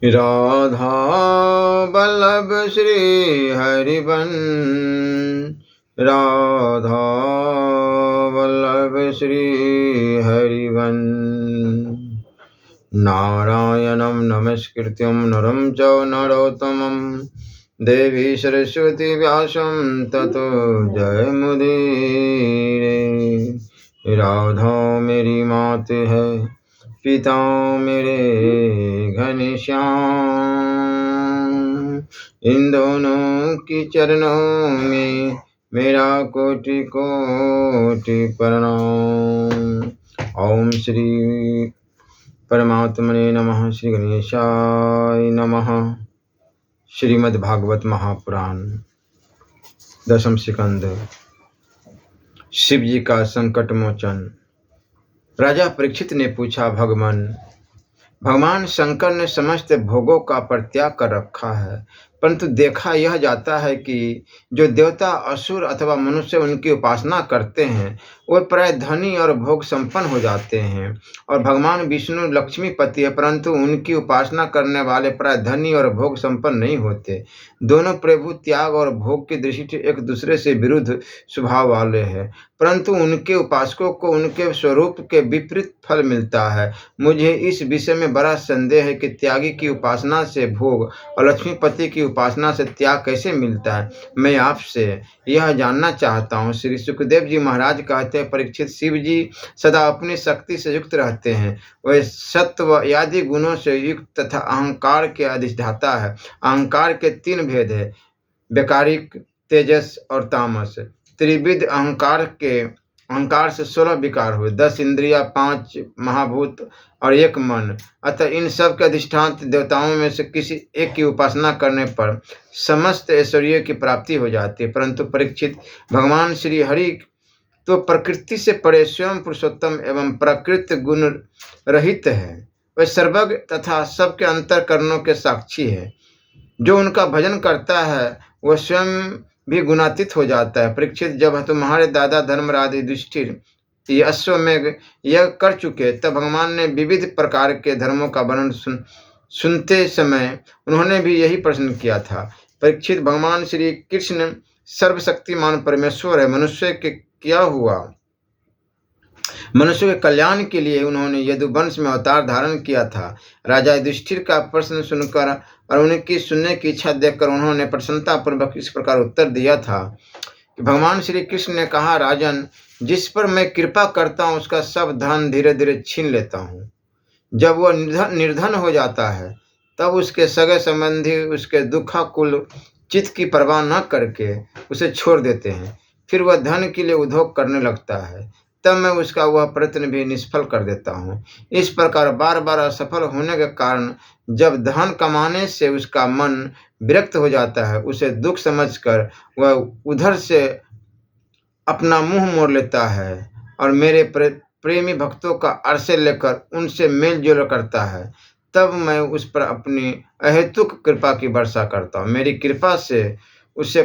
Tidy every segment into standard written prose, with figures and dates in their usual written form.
Radha Vallabh Shri everyone, Radha Vallabh Shri everyone. नारायणं नमस्कृत्यं नरं चैव नरोत्तमं देवी सरस्वती व्यासं ततो जयमुदीरये। राधा मेरी मात है, पिता मेरे घनश्याम, इन दोनों की चरणों में मेरा कोटि कोटि प्रणाम। ओम श्री परमात्मने नमः। श्री गणेशाय नमः। श्रीमद्भागवत महापुराण दशम स्कंद। शिव जी का संकट मोचन। राजा परीक्षित ने पूछा, भगवान शंकर ने समस्त भोगों का परित्याग कर रखा है, परंतु देखा यह जाता है कि जो देवता, असुर अथवा मनुष्य उनकी उपासना करते हैं वे प्राय धनी और भोग संपन्न हो जाते हैं, और भगवान विष्णु लक्ष्मीपति है, परंतु उनकी उपासना करने वाले प्राय धनी और भोग संपन्न नहीं होते। दोनों प्रभु त्याग और भोग की दृष्टि से एक दूसरे से विरुद्ध स्वभाव वाले हैं, परंतु उनके उपासकों को उनके स्वरूप के विपरीत फल मिलता है। मुझे इस विषय में बड़ा संदेह है कि त्यागी की उपासना से भोग और लक्ष्मीपति की उपासना से त्याग कैसे मिलता है। मैं आपसे यह जानना चाहता हूँ। श्री सुखदेव जी महाराज कहते हैं, परीक्षित, शिव जी सदा अपनी शक्ति से युक्त रहते हैं। वे सत्व आदि गुणों से युक्त तथा अहंकार के अधिष्ठाता है। अहंकार के तीन भेद है, व्याकारिक, तेजस और तामस। त्रिविध अहंकार से 16 विकार हुए, 10 इंद्रिया, 5 महाभूत और 1 मन। अतः इन सब के अधिष्ठान देवताओं में से किसी एक की उपासना करने पर समस्त ऐश्वर्य की प्राप्ति हो जाती है। परंतु परीक्षित, भगवान श्री हरि तो प्रकृति से परे स्वयं पुरुषोत्तम एवं प्रकृति गुण रहित है। वे सर्वज्ञ तथा सबके अंतःकरणों के साक्षी है। जो उनका भजन करता है वह स्वयं भी गुणातीत हो जाता है। परीक्षित, जब तुम्हारे दादा धर्मराज युधिष्ठिर ये अश्वमेघ यह कर चुके, तब भगवान ने विविध प्रकार के धर्मों का वर्णन सुनते समय उन्होंने भी यही प्रश्न किया था। परीक्षित, भगवान श्री कृष्ण सर्वशक्तिमान परमेश्वर है। मनुष्य के क्या हुआ? मनुष्य के कल्याण के लिए उन्होंने यदुवंश में अवतार धारण किया था। राजा युधिष्ठिर का प्रश्न सुनकर और उनकी सुनने की इच्छा देखकर उन्होंने प्रसन्नतापूर्वक इस प्रकार उत्तर दिया था कि भगवान श्री कृष्ण ने कहा, राजन, जिस पर मैं कृपा करता हूँ उसका सब धन धीरे धीरे छीन लेता हूँ। जब वह निर्धन हो जाता है तब उसके सगे संबंधी उसके दुखाकुल चित्त की परवाह न करके उसे छोड़ देते हैं। फिर वह धन के लिए उद्योग करने लगता है, तब मैं उसका वह प्रयत्न भी निष्फल कर देता हूँ। इस प्रकार बार बार असफल होने के कारण जब धन कमाने से उसका मन विरक्त हो जाता है, उसे दुख समझकर वह उधर से अपना मुंह मोड़ लेता है और मेरे प्रेमी भक्तों का आश्रय लेकर उनसे मेल जोल करता है। तब मैं उस पर अपनी अहेतुक कृपा की वर्षा करता हूँ। मेरी कृपा से उसे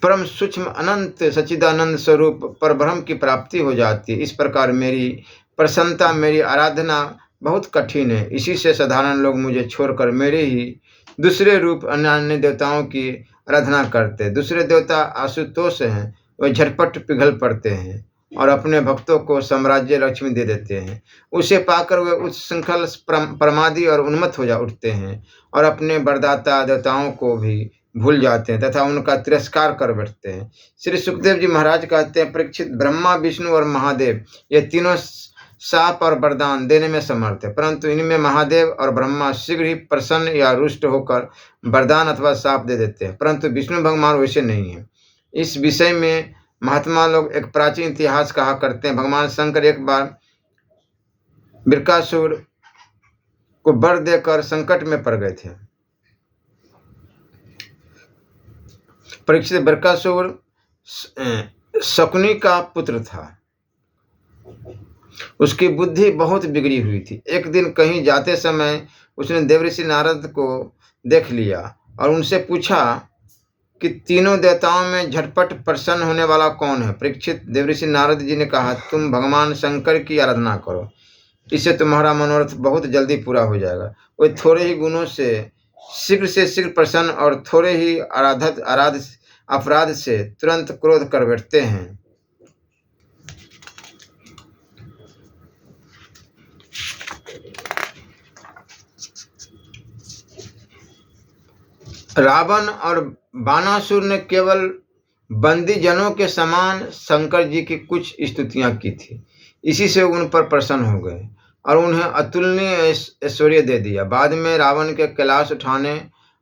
परम सूक्ष्म अनंत सच्चिदानंद स्वरूप परब्रह्म की प्राप्ति हो जाती है। इस प्रकार मेरी प्रसन्नता, मेरी आराधना बहुत कठिन है। इसी से साधारण लोग मुझे छोड़कर मेरे ही दूसरे रूप अन्य देवताओं की आराधना करते हैं। दूसरे देवता आशुतोष हैं, वे झटपट पिघल पड़ते हैं और अपने भक्तों को साम्राज्य लक्ष्मी दे देते हैं। उसे पाकर वे उच्छृंखल प्रमादी और उन्मत्त हो जा उठते हैं और अपने वरदाता देवताओं को भी भूल जाते हैं तथा उनका तिरस्कार कर बैठते हैं। श्री सुखदेव जी महाराज कहते हैं, परीक्षित, ब्रह्मा, विष्णु और महादेव ये तीनों शाप और वरदान देने में समर्थ है, परंतु इनमें महादेव और ब्रह्मा शीघ्र ही प्रसन्न या रुष्ट होकर वरदान अथवा शाप दे देते हैं, परंतु विष्णु भगवान वैसे नहीं है। इस विषय में महात्मा लोग एक प्राचीन इतिहास कहा करते हैं। भगवान शंकर एक बार बृकासुर को वर देकर संकट में पड़ गए थे। परीक्षित, बृकासुर शकुनी का पुत्र था। उसकी बुद्धि बहुत बिगड़ी हुई थी। एक दिन कहीं जाते समय उसने देवर्षि नारद को देख लिया और उनसे पूछा कि तीनों देवताओं में झटपट प्रसन्न होने वाला कौन है? परीक्षित, देवऋषि नारद जी ने कहा, तुम भगवान शंकर की आराधना करो, इससे तुम्हारा मनोरथ बहुत जल्दी पूरा हो जाएगा। वे थोड़े ही गुणों से शीघ्र प्रसन्न और थोड़े ही अपराध से तुरंत क्रोध कर बैठते हैं। रावण और बानासुर ने केवल बंदी जनों के समान शंकर जी की कुछ स्तुतियां की थी, इसी से उन पर प्रसन्न हो गए और उन्हें अतुलनीय ऐश्वर्य दे दिया। बाद में रावण के कैलाश उठाने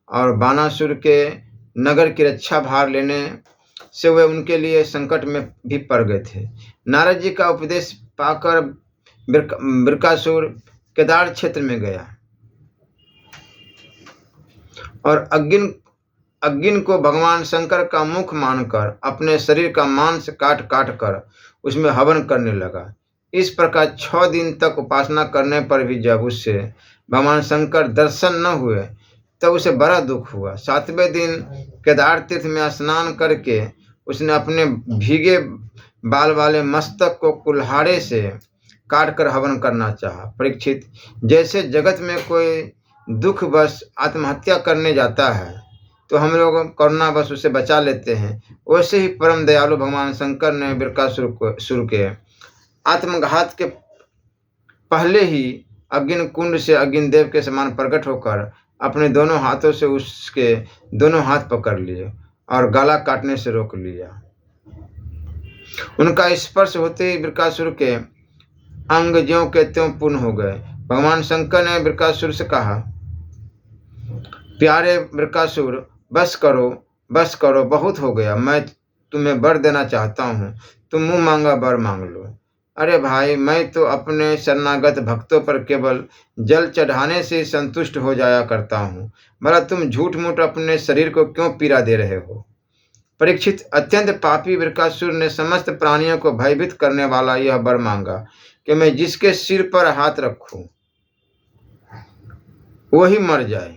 और बानासुर के नगर की रक्षा भार लेने से वे उनके लिए संकट में भी पड़ गए थे। नारद जी का उपदेश पाकर बृकासुर केदार क्षेत्र में गया और अग्नि को भगवान शंकर का मुख मानकर अपने शरीर का मांस काट कर उसमें हवन करने लगा। इस प्रकार 6 दिन तक उपासना करने पर भी जब उससे भगवान शंकर दर्शन न हुए तब उसे बड़ा दुख हुआ। 7वें दिन केदार तीर्थ में स्नान करके उसने अपने भीगे बाल वाले मस्तक को कुल्हाड़े से काट कर हवन करना चाहा। परीक्षित, जैसे जगत में कोई दुख बस आत्महत्या करने जाता है तो हम लोग करुणा बस उसे बचा लेते हैं, वैसे ही परम दयालु भगवान शंकर ने बृकासुर के आत्मघात के पहले ही अग्नि कुंड से अग्निदेव के समान प्रकट होकर अपने दोनों हाथों से उसके दोनों हाथ पकड़ लिए और गला काटने से रोक लिया। उनका स्पर्श होते ही बृकासुर के अंग ज्यों के त्यों पूर्ण हो गए। भगवान शंकर ने बृकासुर से कहा, प्यारे बृकासुर, बस करो, बहुत हो गया। मैं तुम्हें वर देना चाहता हूँ, तुम मुंह मांगा वर मांग लो। अरे भाई, मैं तो अपने शरणागत भक्तों पर केवल जल चढ़ाने से संतुष्ट हो जाया करता हूँ, भला तुम झूठ मूठ अपने शरीर को क्यों पीड़ा दे रहे हो? परीक्षित, अत्यंत पापी बृकासुर ने समस्त प्राणियों को भयभीत करने वाला यह वर मांगा कि मैं जिसके सिर पर हाथ रखूं वही मर जाए।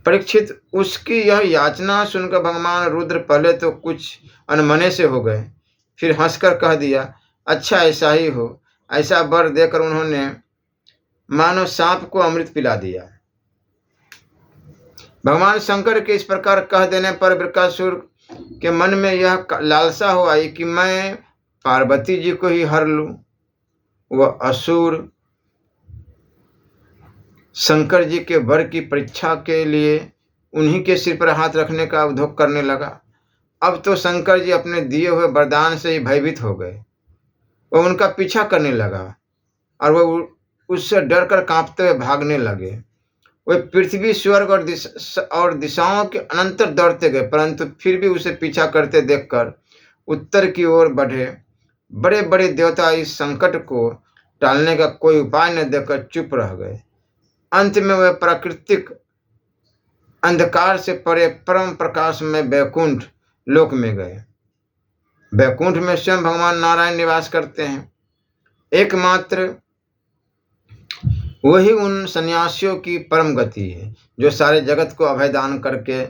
परीक्षित, उसकी यह याचना सुनकर भगवान रुद्र पहले तो कुछ अनमने से हो गए, फिर हंसकर कह दिया, अच्छा ऐसा ही हो। ऐसा वर देकर उन्होंने मानो सांप को अमृत पिला दिया। भगवान शंकर के इस प्रकार कह देने पर बृकासुर के मन में यह लालसा हो आई कि मैं पार्वती जी को ही हर लूं। वह असुर शंकर जी के वर की परीक्षा के लिए उन्हीं के सिर पर हाथ रखने का उद्योग करने लगा। अब तो शंकर जी अपने दिए हुए वरदान से ही भयभीत हो गए। वह उनका पीछा करने लगा और वह उससे डरकर कांपते हुए भागने लगे। वे पृथ्वी, स्वर्ग और दिशाओं के अनंतर दौड़ते गए, परंतु फिर भी उसे पीछा करते देखकर उत्तर की ओर बढ़े बड़े बड़े देवता इस संकट को टालने का कोई उपाय न देकर चुप रह गए। अंत में वे प्राकृतिक अंधकार से परे परम प्रकाश में वैकुंठ लोक में गए। वैकुंठ में स्वयं भगवान नारायण निवास करते हैं। एकमात्र वही उन सन्यासियों की परम गति है जो सारे जगत को अभय दान करके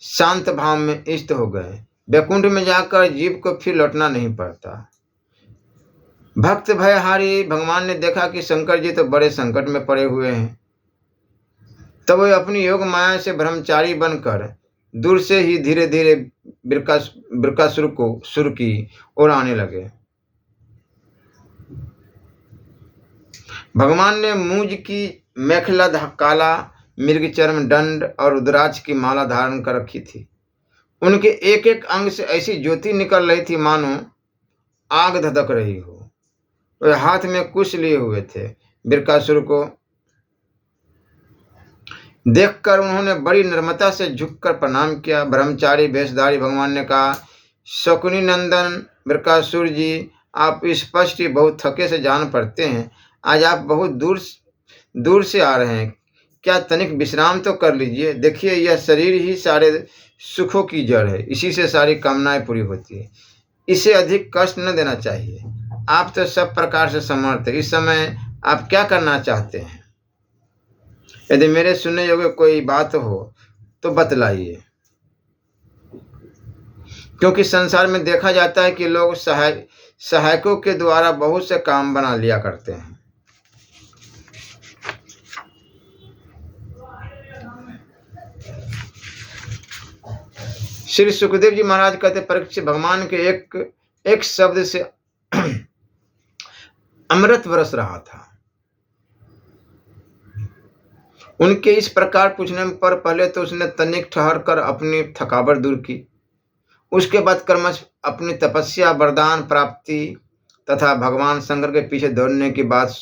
शांत भाव में इष्ट हो गए। वैकुंठ में जाकर जीव को फिर लौटना नहीं पड़ता। भक्त भयहारी भगवान ने देखा कि शंकर जी तो बड़े संकट में पड़े हुए हैं, तब वे अपनी योग माया से ब्रह्मचारी बनकर दूर से ही धीरे धीरे बृकासुर की ओर आने लगे। भगवान ने मूंज की मेखला, काला मृग चर्म, दंड और रुद्राक्ष की माला धारण कर रखी थी। उनके एक एक अंग से ऐसी ज्योति निकल रही थी मानो आग धधक रही हो। वे हाथ में कुश लिए हुए थे। बृकासुर को देखकर उन्होंने बड़ी निर्ममता से झुककर प्रणाम किया। ब्रह्मचारी वेशधारी भगवान ने कहा, शकुनी नंदन बृकासुर जी, आप स्पष्ट ही बहुत थके से जान पड़ते हैं। आज आप बहुत दूर से आ रहे हैं, क्या तनिक विश्राम तो कर लीजिए। देखिए, यह शरीर ही सारे सुखों की जड़ है, इसी से सारी कामनाएं पूरी होती है। इसे अधिक कष्ट न देना चाहिए। आप तो सब प्रकार से समर्थ हैं। इस समय आप क्या करना चाहते हैं? यदि मेरे सुनने योग्य कोई बात हो तो बतलाइए। क्योंकि संसार में देखा जाता है कि लोग सहायकों के द्वारा बहुत से काम बना लिया करते हैं। श्री सुखदेव जी महाराज कहते, परीक्षित, भगवान के एक शब्द से अमृत बरस रहा था। उनके इस प्रकार पूछने पर पहले तो उसने तनिक ठहर कर अपनी थकावट दूर की। उसके बाद क्रमश अपनी तपस्या, वरदान प्राप्ति तथा भगवान शंकर के पीछे दौड़ने की बात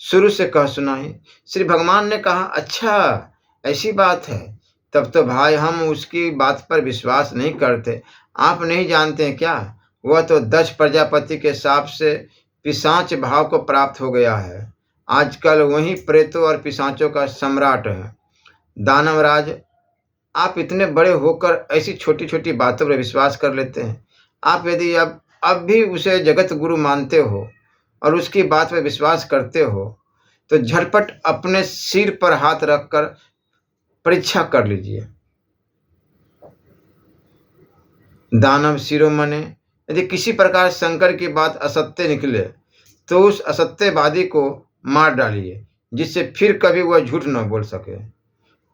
शुरू से कह सुनाई। श्री भगवान ने कहा, अच्छा ऐसी बात है, तब तो भाई हम उसकी बात पर विश्वास नहीं करते। आप नहीं जानते क्या, वह तो दक्ष प्रजापति के शाप से पिशाच भाव को प्राप्त हो गया है। आजकल वही प्रेतों और पिशाचों का सम्राट है। दानवराज, आप इतने बड़े होकर ऐसी छोटी छोटी बातों पर विश्वास कर लेते हैं। आप यदि अब भी उसे जगत गुरु मानते हो और उसकी बात पर विश्वास करते हो तो झटपट अपने सिर पर हाथ रखकर परीक्षा कर लीजिए। दानव शिरोमणि, यदि किसी प्रकार शंकर की बात असत्य निकले तो उस असत्यवादी को मार डालिए, जिससे फिर कभी वह झूठ न बोल सके।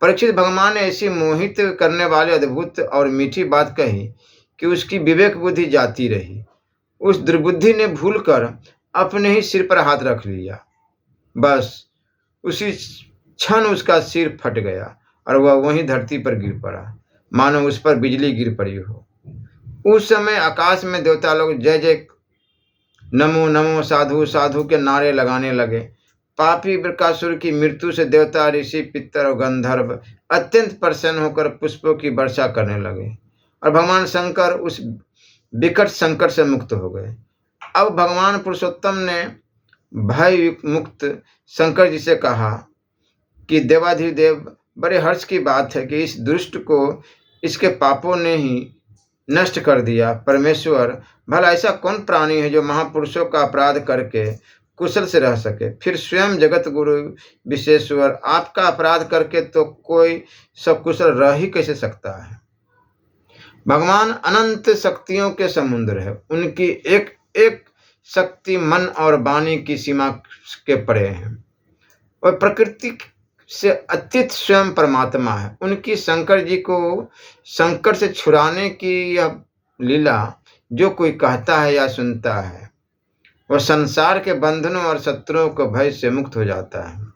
परीक्षित, भगवान ने ऐसी मोहित करने वाली अद्भुत और मीठी बात कही कि उसकी विवेक बुद्धि जाती रही। उस दुर्बुद्धि ने भूलकर अपने ही सिर पर हाथ रख लिया। बस उसी क्षण उसका सिर फट गया और वह वहीं धरती पर गिर पड़ा, मानो उस पर बिजली गिर पड़ी हो। उस समय आकाश में देवता लोग जय जय, नमो नमो, साधु साधु के नारे लगाने लगे। पापी बृकासुर की मृत्यु से देवता, ऋषि, पितर और गंधर्व अत्यंत प्रसन्न होकर पुष्पों की वर्षा करने लगे और भगवान शंकर उस विकट संकट से मुक्त हो गए। अब भगवान पुरुषोत्तम ने भय मुक्त शंकर जी से कहा कि देवाधिदेव, बड़े हर्ष की बात है कि इस दुष्ट को इसके पापों ने ही नष्ट कर दिया। परमेश्वर, भला ऐसा कौन प्राणी है जो महापुरुषों का अपराध करके कुशल से रह सके? फिर स्वयं जगत गुरु विश्वेश्वर, आपका अपराध करके तो कोई सकुशल रह ही कैसे सकता है? भगवान अनंत शक्तियों के समुद्र है। उनकी एक एक शक्ति मन और वाणी की सीमा के परे है। और प्रकृति से अतीत स्वयं परमात्मा है। उनकी शंकर जी को संकट से छुड़ाने की यह लीला जो कोई कहता है या सुनता है, वह संसार के बंधनों और शत्रुओं को भय से मुक्त हो जाता है।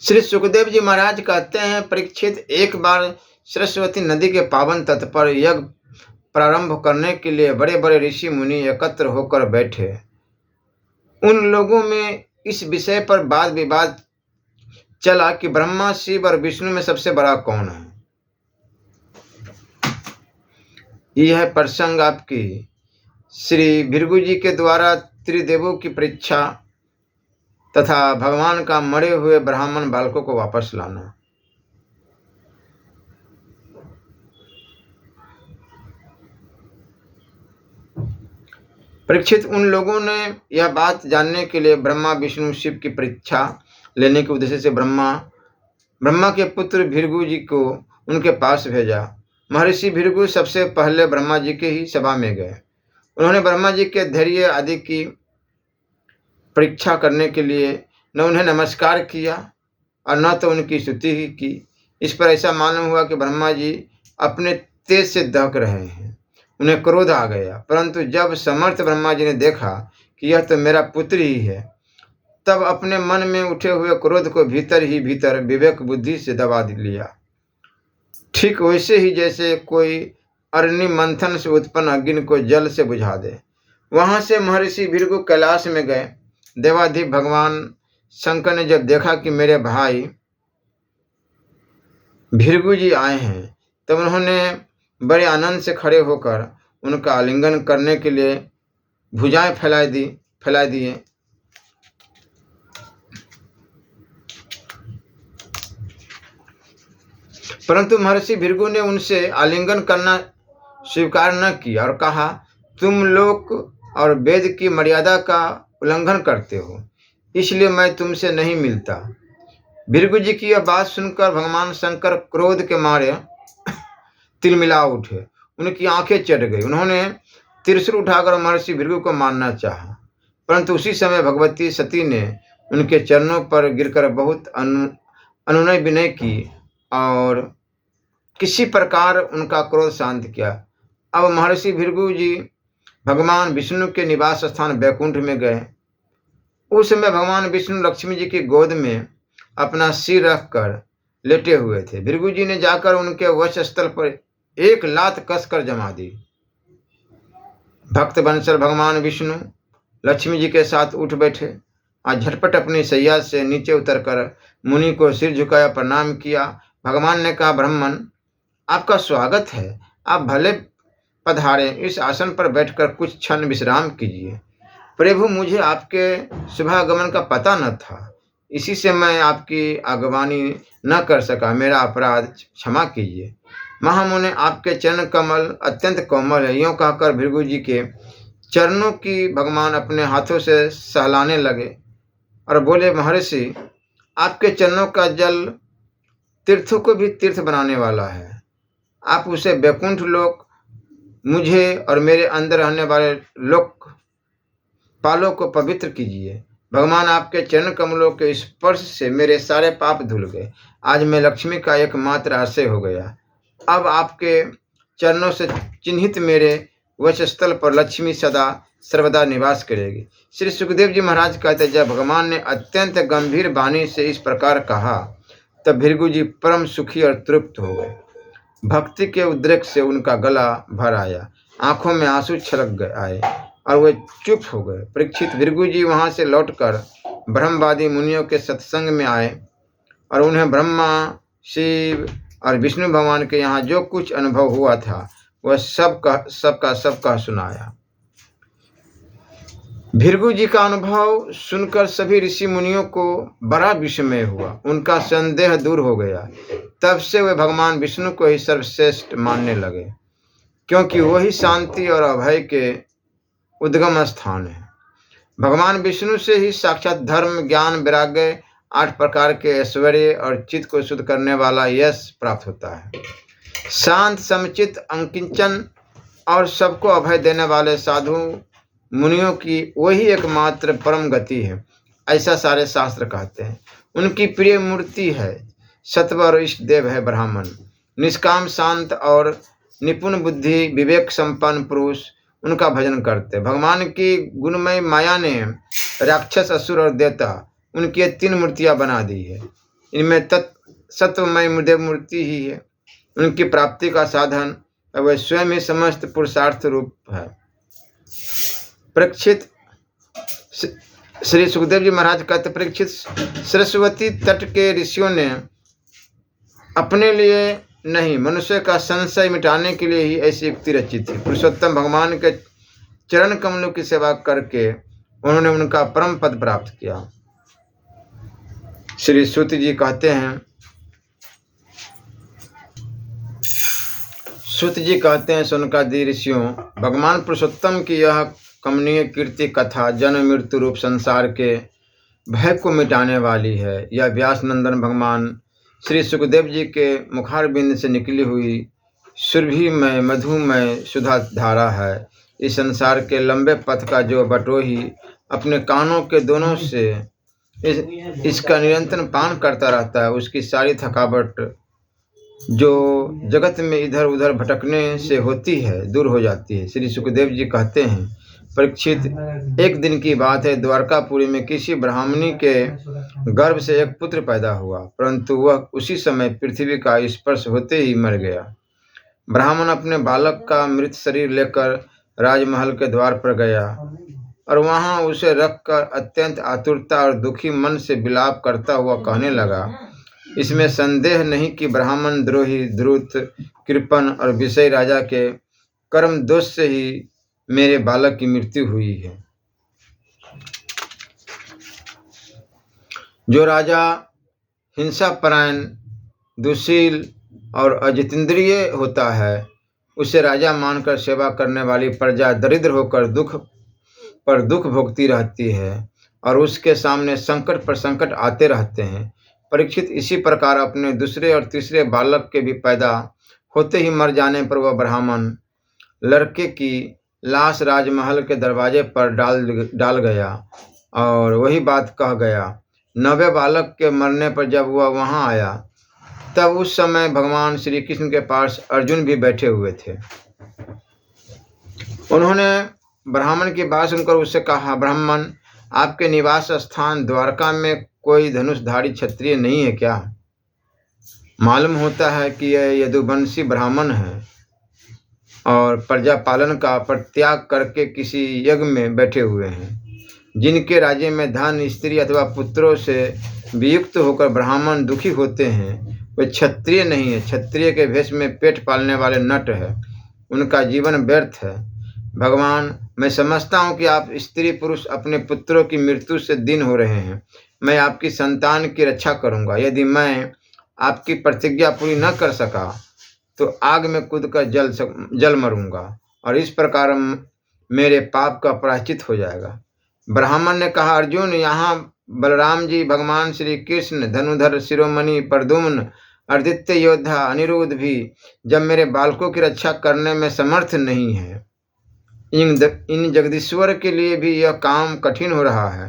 श्री सुखदेव जी महाराज कहते हैं, परीक्षित, एक बार सरस्वती नदी के पावन तट पर यज्ञ प्रारंभ करने के लिए बड़े बड़े ऋषि मुनि एकत्र होकर बैठे। उन लोगों में इस विषय पर वाद विवाद चला कि ब्रह्मा, शिव और विष्णु में सबसे बड़ा कौन है। यह प्रसंग आपकी श्री भृगु जी के द्वारा त्रिदेवों की परीक्षा तथा भगवान का मरे हुए ब्राह्मण बालकों को वापस लाना। परीक्षित, उन लोगों ने यह बात जानने के लिए ब्रह्मा, विष्णु, शिव की परीक्षा लेने के उद्देश्य से ब्रह्मा के पुत्र भृगु जी को उनके पास भेजा। महर्षि भृगु सबसे पहले ब्रह्मा जी के ही सभा में गए। उन्होंने ब्रह्मा जी के धैर्य आदि की परीक्षा करने के लिए न उन्हें नमस्कार किया और न तो उनकी स्तुति ही की। इस पर ऐसा मालूम हुआ कि ब्रह्मा जी अपने तेज से दहक रहे हैं। उन्हें क्रोध आ गया, परंतु जब समर्थ ब्रह्मा जी ने देखा कि यह तो मेरा पुत्र ही है, तब अपने मन में उठे हुए क्रोध को भीतर ही भीतर विवेक बुद्धि से दबा लिया। ठीक वैसे ही जैसे कोई अग्नि मंथन से उत्पन्न अग्नि को जल से बुझा दे। वहां से महर्षि भृगु कैलाश में गए। देवाधिदेव भगवान शंकर ने जब देखा कि मेरे भाई भृगु जी आए हैं, तब उन्होंने बड़े आनंद से खड़े होकर उनका आलिंगन करने के लिए भुजाएं फैला दिए। परंतु महर्षि भृगु ने उनसे आलिंगन करना स्वीकार न किया और कहा, तुम लोग और वेद की मर्यादा का उल्लंघन करते हो, इसलिए मैं तुमसे नहीं मिलता। भृगु जी की यह बात सुनकर भगवान शंकर क्रोध के मारे तिलमिला उठे। उनकी आंखें चढ़ गई। उन्होंने त्रिशूल उठाकर महर्षि भृगु को मारना चाहा, परंतु उसी समय भगवती सती ने उनके चरणों पर गिरकर बहुत अनुनय विनय की और किसी प्रकार उनका क्रोध शांत किया। अब महर्षि भृगु जी भगवान विष्णु के निवास स्थान बैकुंठ में गए। उस समय भगवान विष्णु लक्ष्मी जी की गोद में अपना सिर रखकर लेटे हुए थे। भृगु जी ने जाकर उनके वक्षस्थल पर एक लात कसकर जमा दी। भक्त बंसल भगवान विष्णु लक्ष्मी जी के साथ उठ बैठे और झटपट अपनी सैया से नीचे उतरकर मुनि को सिर झुकाया, प्रणाम किया। भगवान ने कहा, ब्राह्मण, आपका स्वागत है। आप भले पधारे, इस आसन पर बैठकर कुछ क्षण विश्राम कीजिए। प्रभु, मुझे आपके शुभागमन का पता न था, इसी से मैं आपकी आगवानी न कर सका। मेरा अपराध क्षमा कीजिए। महामुनि, आपके चरण कमल अत्यंत कोमल है। यूँ कहकर भृगु जी के चरणों की भगवान अपने हाथों से सहलाने लगे और बोले, महर्षि, आपके चरणों का जल तीर्थों को भी तीर्थ बनाने वाला है। आप उसे बैकुंठ लोक, मुझे और मेरे अंदर रहने वाले लोकपालों को पवित्र कीजिए। भगवान, आपके चरण कमलों के स्पर्श से मेरे सारे पाप धुल गए। आज मैं लक्ष्मी का एकमात्र आश्रय हो गया। अब आपके चरणों से चिन्हित मेरे वक्षस्थल पर लक्ष्मी सदा सर्वदा निवास करेगी। श्री सुखदेव जी महाराज कहते, जब भगवान ने अत्यंत गंभीर वाणी से इस प्रकार कहा, तब भृगु जी परम सुखी और तृप्त हो गए। भक्ति के उद्रेक से उनका गला भर आया, आंखों में आंसू छलक आए और वे चुप हो गए। परीक्षित, भृगु जी वहां से लौटकर ब्रह्मवादी मुनियों के सत्संग में आए और उन्हें ब्रह्मा, शिव और विष्णु भगवान के यहाँ जो कुछ अनुभव हुआ था वह सबका सुनाया। भृगु जी का अनुभव सुनकर सभी ऋषि मुनियों को बड़ा विस्मय हुआ। उनका संदेह दूर हो गया। तब से वे भगवान विष्णु को ही सर्वश्रेष्ठ मानने लगे, क्योंकि वही शांति और अभय के उद्गम स्थान है। भगवान विष्णु से ही साक्षात धर्म, ज्ञान, वैराग्य, 8 प्रकार के ऐश्वर्य और चित्त को शुद्ध करने वाला यश प्राप्त होता है। शांत, समचित, अंकिंचन और सबको अभय देने वाले साधु मुनियों की वही एकमात्र परम गति है, ऐसा सारे शास्त्र कहते हैं। उनकी प्रिय मूर्ति है सत्व और इष्ट देव है ब्राह्मण। निष्काम, शांत और निपुण बुद्धि, विवेक संपन्न पुरुष उनका भजन करते। भगवान की गुणमय माया ने राक्षस, असुर और देवता उनकी 3 मूर्तियां बना दी है। इनमें सत्वमय देव मूर्ति ही है उनकी प्राप्ति का साधन, वह स्वयं ही समस्त पुरुषार्थ रूप है। परीक्षित, श्री सुखदेव जी महाराज कहते, परीक्षित, सरस्वती तट के ऋषियों ने अपने लिए नहीं, मनुष्य का संशय मिटाने के लिए ही ऐसी युक्ति रची थी। पुरुषोत्तम भगवान के चरण कमलों की सेवा करके उन्होंने उनका परम पद प्राप्त किया। श्री सूत जी कहते हैं, सुनकादि ऋषियों, भगवान पुरुषोत्तम की यह कमनीय कीर्ति कथा जन्म मृत्यु रूप संसार के भय को मिटाने वाली है। यह व्यास नंदन भगवान श्री सुखदेव जी के मुखारबिंद से निकली हुई सुरभिमय मधुमय सुधा धारा है। इस संसार के लंबे पथ का जो बटोही अपने कानों के दोनों से इसका निरंतर पान करता रहता है, उसकी सारी थकावट जो जगत में इधर उधर भटकने से होती है दूर हो जाती है। श्री सुखदेव जी कहते हैं, परीक्षित, एक दिन की बात है, द्वारकापुरी में किसी ब्राह्मणी के गर्भ से एक पुत्र पैदा हुआ, परंतु वह उसी समय पृथ्वी का स्पर्श होते ही मर गया। ब्राह्मण अपने बालक का मृत शरीर लेकर राजमहल के द्वार पर गया और वहां उसे रखकर अत्यंत आतुरता और दुखी मन से विलाप करता हुआ कहने लगा, इसमें संदेह नहीं कि ब्राह्मण द्रोही, द्रुत, कृपण और विषय राजा के कर्म दोष से ही मेरे बालक की मृत्यु हुई है। जो राजा हिंसापरायण, दुशील और अजितेंद्रिय होता है, उसे राजा मानकर सेवा करने वाली प्रजा दरिद्र होकर दुख पर दुख भोगती रहती है और उसके सामने संकट पर संकट आते रहते हैं। परीक्षित इसी प्रकार अपने दूसरे और तीसरे बालक के भी पैदा होते ही मर जाने पर वह ब्राह्मण लड़के की लाश राजमहल के दरवाजे पर डाल गया और वही बात कह गया। 9वें बालक के मरने पर जब वह वहां आया तब उस समय भगवान श्री कृष्ण के पास अर्जुन भी बैठे हुए थे। उन्होंने ब्राह्मण की बात सुनकर उससे कहा, ब्राह्मण, आपके निवास स्थान द्वारका में कोई धनुषधारी क्षत्रिय नहीं है क्या? मालूम होता है कि यह यदुवंशी ब्राह्मण है और प्रजा पालन का परित्याग करके किसी यज्ञ में बैठे हुए हैं। जिनके राज्य में धन, स्त्री अथवा पुत्रों से वियुक्त होकर ब्राह्मण दुखी होते हैं, वे क्षत्रिय नहीं है। क्षत्रिय के भेष में पेट पालने वाले नट है, उनका जीवन व्यर्थ है। भगवान, मैं समझता हूँ कि आप स्त्री पुरुष अपने पुत्रों की मृत्यु से दीन हो रहे हैं। मैं आपकी संतान की रक्षा करूँगा। यदि मैं आपकी प्रतिज्ञा पूरी न कर सका तो आग में कूदकर जल मरूंगा और इस प्रकार मेरे पाप का प्रायश्चित हो जाएगा। ब्राह्मण ने कहा, अर्जुन, यहाँ बलराम जी, भगवान श्री कृष्ण, धनुधर शिरोमणि प्रद्युम्न, आदित्य योद्धा अनिरुद्ध भी जब मेरे बालकों की रक्षा करने में समर्थ नहीं है, इन जगदीश्वर के लिए भी यह काम कठिन हो रहा है,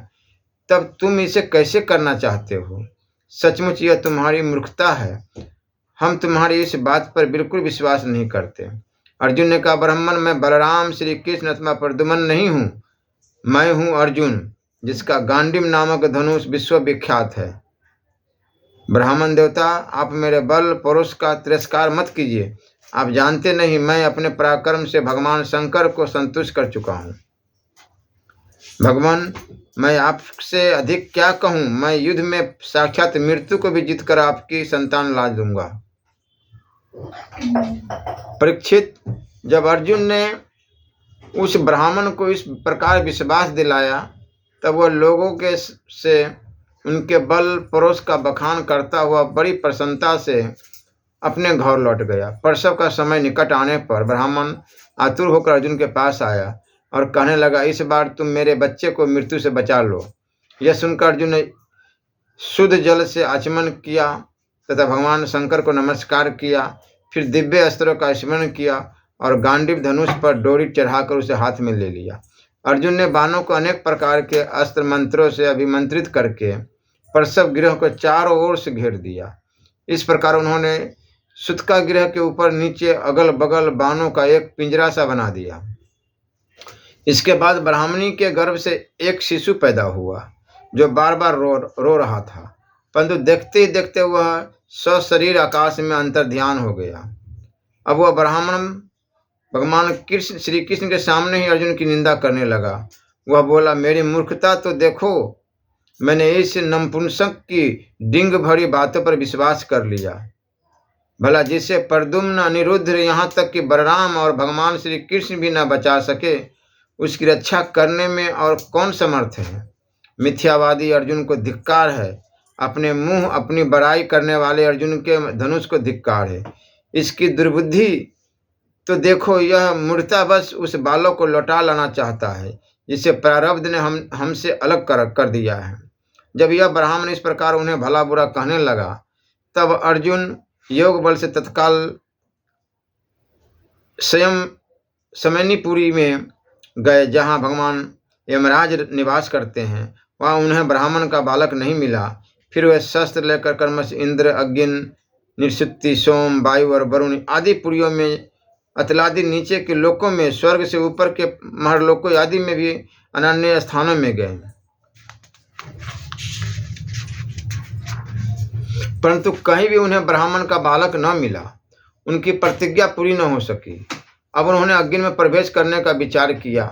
तब तुम इसे कैसे करना चाहते हो? सचमुच यह तुम्हारी मूर्खता है। हम तुम्हारी इस बात पर बिल्कुल विश्वास नहीं करते। अर्जुन ने कहा, ब्राह्मण, मैं बलराम श्री कृष्ण अथवा प्रद्युम्न नहीं हूँ। मैं हूँ अर्जुन, जिसका गांडीव नामक धनुष विश्वविख्यात है। ब्राह्मण देवता, आप मेरे बल पौरुष का तिरस्कार मत कीजिए। आप जानते नहीं, मैं अपने पराक्रम से भगवान शंकर को संतुष्ट कर चुका हूँ। भगवान, मैं आपसे अधिक क्या कहूँ? मैं युद्ध में साक्षात मृत्यु को भी जीतकर आपकी संतान ला दूंगा। परीक्षित, जब अर्जुन ने उस ब्राह्मण को इस प्रकार विश्वास दिलाया तब वह लोगों के से उनके बल परोस का बखान करता हुआ बड़ी प्रसन्नता से अपने घर लौट गया। प्रसव का समय निकट आने पर ब्राह्मण आतुर होकर अर्जुन के पास आया और कहने लगा, इस बार तुम मेरे बच्चे को मृत्यु से बचा लो। यह सुनकर अर्जुन ने शुद्ध जल से आचमन किया तथा भगवान शंकर को नमस्कार किया। फिर दिव्य अस्त्रों का स्मरण किया और गांडीव धनुष पर डोरी चढ़ाकर उसे हाथ में ले लिया। अर्जुन ने बाणों को अनेक प्रकार के अस्त्र मंत्रों से अभिमंत्रित करके प्रसव गृह को चारों ओर से घेर दिया। इस प्रकार उन्होंने सुतका गृह के ऊपर नीचे अगल बगल बाणों का एक पिंजरा सा बना दिया। इसके बाद ब्राह्मणी के गर्भ से एक शिशु पैदा हुआ जो बार बार रो रहा था, परंतु देखते ही देखते वह सशरीर आकाश में अंतर्ध्यान हो गया। अब वह ब्राह्मण भगवान श्री कृष्ण के सामने ही अर्जुन की निंदा करने लगा। वह बोला, मेरी मूर्खता तो देखो, मैंने इस नपुंसक की डिंग भरी बातों पर विश्वास कर लिया। भला जिसे प्रद्युम्न, अनिरुद्ध, यहाँ तक कि बलराम और भगवान श्री कृष्ण भी न बचा सके, उसकी रक्षा करने में और कौन समर्थ है? मिथ्यावादी अर्जुन को धिक्कार है। अपने मुंह अपनी बड़ाई करने वाले अर्जुन के धनुष को धिक्कार है। इसकी दुर्बुद्धि तो देखो, यह मूर्खता बस उस बालक को लौटा लाना चाहता है जिसे प्रारब्ध ने हमसे अलग कर दिया है। जब यह ब्राह्मण इस प्रकार उन्हें भला बुरा कहने लगा तब अर्जुन योग बल से तत्काल स्वयं समयनीपुरी में गए, जहाँ भगवान यमराज निवास करते हैं। वहाँ उन्हें ब्राह्मण का बालक नहीं मिला। फिर वे शस्त्र लेकर कर्मश इंद्र, अग्नि, निषुप्ति, सोम, वायु और वरुण आदि पुरियों में, अतलादि नीचे के लोकों में, स्वर्ग से ऊपर के महरलोकों आदि में भी अनन्य स्थानों में गए, परंतु कहीं भी उन्हें ब्राह्मण का बालक न मिला। उनकी प्रतिज्ञा पूरी न हो सकी। अब उन्होंने अग्नि में प्रवेश करने का विचार किया,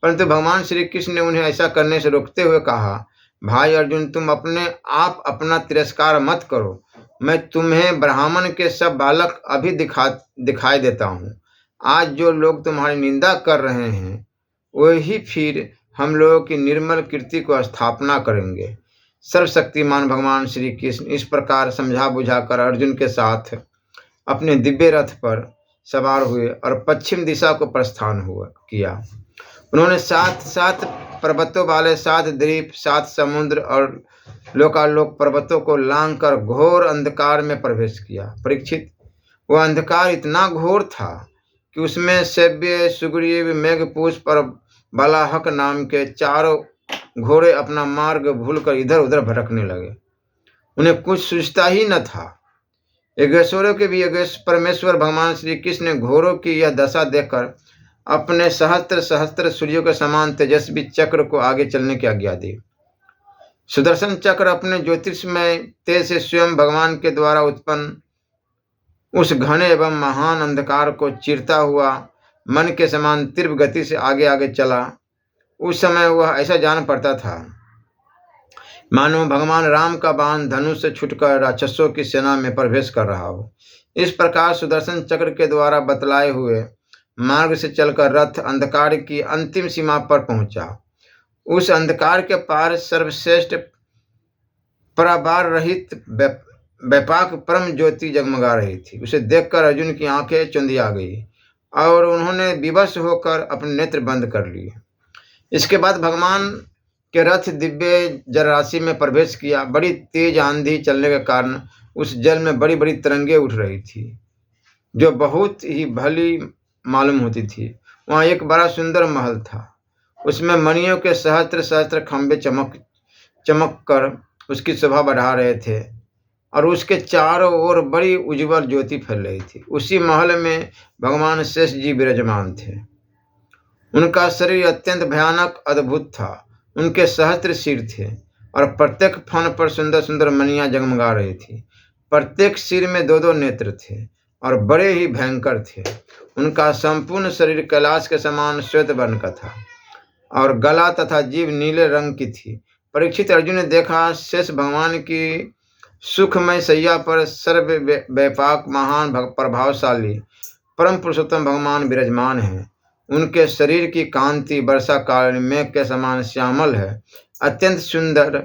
परंतु भगवान श्री कृष्ण ने उन्हें ऐसा करने से रोकते हुए कहा, भाई अर्जुन, तुम अपने आप अपना तिरस्कार मत करो। मैं तुम्हें ब्राह्मण के सब बालक अभी दिखाई देता हूँ। आज जो लोग तुम्हारी निंदा कर रहे हैं वही फिर हम लोगों की निर्मल कीर्ति को स्थापना करेंगे। सर्वशक्तिमान भगवान श्री कृष्ण इस प्रकार समझा बुझाकर अर्जुन के साथ अपने दिव्य रथ पर सवार हुए और पश्चिम दिशा को प्रस्थान किया। उन्होंने 7 पर्वतों वाले 7 द्वीप, 7 समुद्र और लोकालोक पर्वतों को लांग कर घोर अंधकार में प्रवेश किया। परीक्षित, वह अंधकार इतना घोर था कि उसमें सेव्य, सुग्रीव, मेघपुष्प और बालाहक नाम के 4 घोड़े अपना मार्ग भूलकर इधर उधर भटकने लगे। उन्हें कुछ सूझता ही न था। योगेश्वरों के भी योगेश्वर परमेश्वर भगवान श्री कृष्ण ने घोड़ों की यह दशा देखकर अपने सहस्त्र सहस्त्र सूर्यों के समान तेजस्वी चक्र को आगे चलने की आज्ञा दी। सुदर्शन चक्र अपने ज्योतिषमय तेज से स्वयं भगवान के द्वारा उत्पन्न उस घने एवं महान अंधकार को चीरता हुआ मन के समान तीव्र गति से आगे आगे चला। उस समय वह ऐसा जान पड़ता था मानो भगवान राम का बाण धनुष से छूटकर राक्षसों की सेना में प्रवेश कर रहा हो। इस प्रकार सुदर्शन चक्र के द्वारा बतलाए हुए मार्ग से चलकर रथ अंधकार की अंतिम सीमा पर पहुंचा। उस अंधकार के पार सर्वश्रेष्ठ पराबार रहित व्यापक परम ज्योति जगमगा रही थी। उसे देखकर अर्जुन की आंखें चुंधिया गई और उन्होंने विवश होकर अपने नेत्र बंद कर लिए। इसके बाद भगवान के रथ दिव्य जलराशि में प्रवेश किया। बड़ी तेज आंधी चलने के कारण उस जल में बड़ी बड़ी तरंगें उठ रही थी जो बहुत ही भली मालूम होती थी। वहाँ एक बड़ा सुंदर महल था। उसमें मणियों के सहस्त्र सहस्त्र खंभे चमक कर उसकी शोभा बढ़ा रहे थे और उसके चारों ओर बड़ी उज्ज्वल ज्योति फैल रही थी। उसी महल में भगवान शेष जी विराजमान थे। उनका शरीर अत्यंत भयानक अद्भुत था। उनके सहस्त्र सिर थे और प्रत्येक फन पर सुंदर सुंदर मणियां जगमगा रही थी। प्रत्येक सिर में 2-2 नेत्र थे और बड़े ही भयंकर थे। उनका संपूर्ण शरीर कैलाश के समान श्वेत वर्ण का था और गला तथा जीभ नीले रंग की थी। परीक्षित, अर्जुन ने देखा शेष भगवान की सुखमय शैया पर सर्वव्यापक महान प्रभावशाली परम पुरुषोत्तम भगवान विराजमान है। उनके शरीर की कांति वर्षा काल मेघ के समान श्यामल है। अत्यंत सुंदर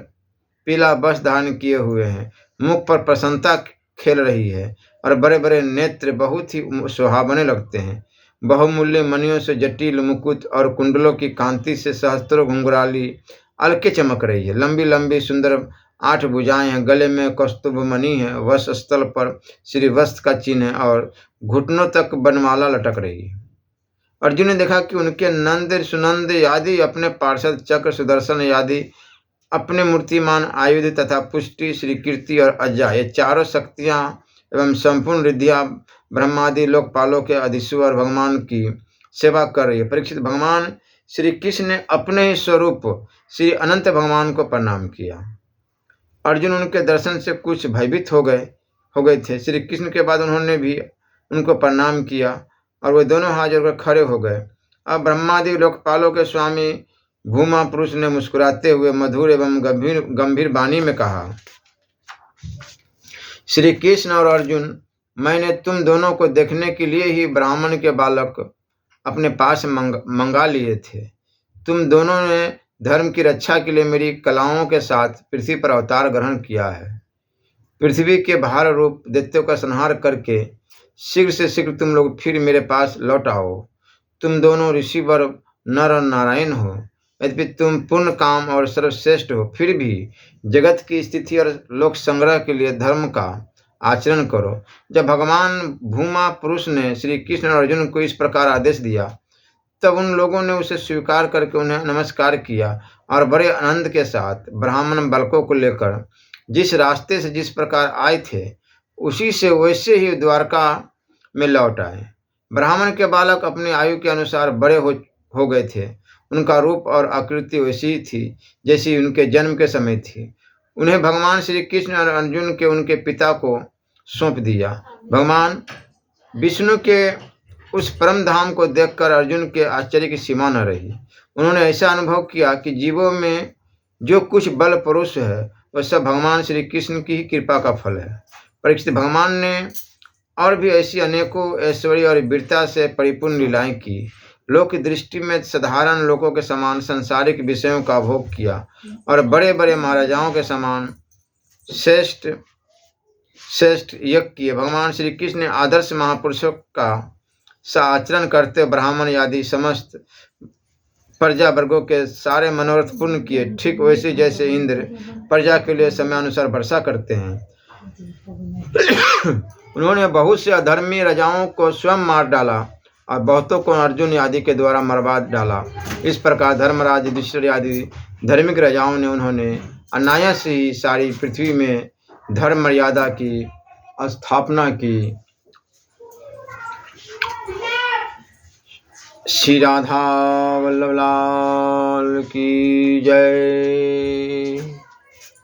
पीला वस्त्र धारण किए हुए हैं। मुख पर प्रसन्नता खेल रही है और बड़े बड़े नेत्र बहुत ही सुहावने लगते हैं। बहुमूल्य मणियों से जटिल मुकुट और कुंडलों की कांति से सहस्त्रों घुंघराली अलके चमक रही है। लंबी लंबी सुंदर 8 भुजाएं हैं। गले में कौस्तुभ मणि है। वक्ष स्थल पर श्रीवस्त्र का चिन्ह है और घुटनों तक बनमाला लटक रही है। अर्जुन ने देखा कि उनके नंद, सुनंद आदि अपने पार्षद चक्र, सुदर्शन आदि अपने मूर्तिमान आयुध तथा पुष्टि, श्री कीर्ति और अज्जा, ये चारों शक्तियां एवं संपूर्ण रिद्धियां ब्रह्मादि लोकपालों के अधीश्वर भगवान की सेवा कर रही है। परीक्षित, भगवान श्री कृष्ण ने अपने ही स्वरूप श्री अनंत भगवान को प्रणाम किया। अर्जुन उनके दर्शन से कुछ भयभीत हो गए थे। श्री कृष्ण के बाद उन्होंने भी उनको प्रणाम किया और वे दोनों हाथ जोड़कर खड़े हो गए। अब ब्रह्मादि लोकपालों के स्वामी भूमा पुरुष ने मुस्कुराते हुए मधुर एवं गंभीर वाणी में कहा, श्री कृष्ण और अर्जुन, मैंने तुम दोनों को देखने के लिए ही ब्राह्मण के बालक अपने पास मंगा लिए थे। तुम दोनों ने धर्म की रक्षा के लिए मेरी कलाओं के साथ पृथ्वी पर अवतार ग्रहण किया है। पृथ्वी के भार रूप दैत्यों का संहार करके शीघ्र से शीघ्र तुम लोग फिर मेरे पास लौट आओ। तुम दोनों ऋषिवर नर और नारायण हो। यद्यपि तुम पूर्ण काम और सर्वश्रेष्ठ हो, फिर भी जगत की स्थिति और लोक संग्रह के लिए धर्म का आचरण करो। जब भगवान भूमा पुरुष ने श्री कृष्ण और अर्जुन को इस प्रकार आदेश दिया, तब उन लोगों ने उसे स्वीकार करके उन्हें नमस्कार किया और बड़े आनंद के साथ ब्राह्मण बालकों को लेकर जिस रास्ते से जिस प्रकार आए थे, उसी से वैसे ही द्वारका में लौट आए। ब्राह्मण के बालक अपनी आयु के अनुसार बड़े हो गए थे। उनका रूप और आकृति वैसी ही थी जैसी उनके जन्म के समय थी। उन्हें भगवान श्री कृष्ण और अर्जुन के उनके पिता को सौंप दिया। भगवान विष्णु के उस परम धाम को देखकर अर्जुन के आश्चर्य की सीमा न रही। उन्होंने ऐसा अनुभव किया कि जीवों में जो कुछ बल पुरुष है वह सब भगवान श्री कृष्ण की ही कृपा का फल है। परीक्षित, भगवान ने और भी ऐसी अनेकों ऐश्वर्य और वीरता से परिपूर्ण लीलाएं की। लोक की दृष्टि में साधारण लोगों के समान सांसारिक विषयों का भोग किया और बड़े बड़े महाराजाओं के समान श्रेष्ठ यज्ञ किए। भगवान श्री कृष्ण ने आदर्श महापुरुषों का सा आचरण करते ब्राह्मण आदि समस्त प्रजा वर्गों के सारे मनोरथ पूर्ण किए, ठीक वैसे जैसे इंद्र प्रजा के लिए समयानुसार वर्षा करते हैं। उन्होंने बहुत से अधर्मी राजाओं को स्वयं मार डाला और बहुतों को अर्जुन आदि के द्वारा मरवा डाला। इस प्रकार धर्मराज युधिष्ठिर आदि धार्मिक राजाओं ने उन्होंने अनायास ही सारी पृथ्वी में धर्म मर्यादा की स्थापना की। श्री राधा वल्लभ लाल की जय।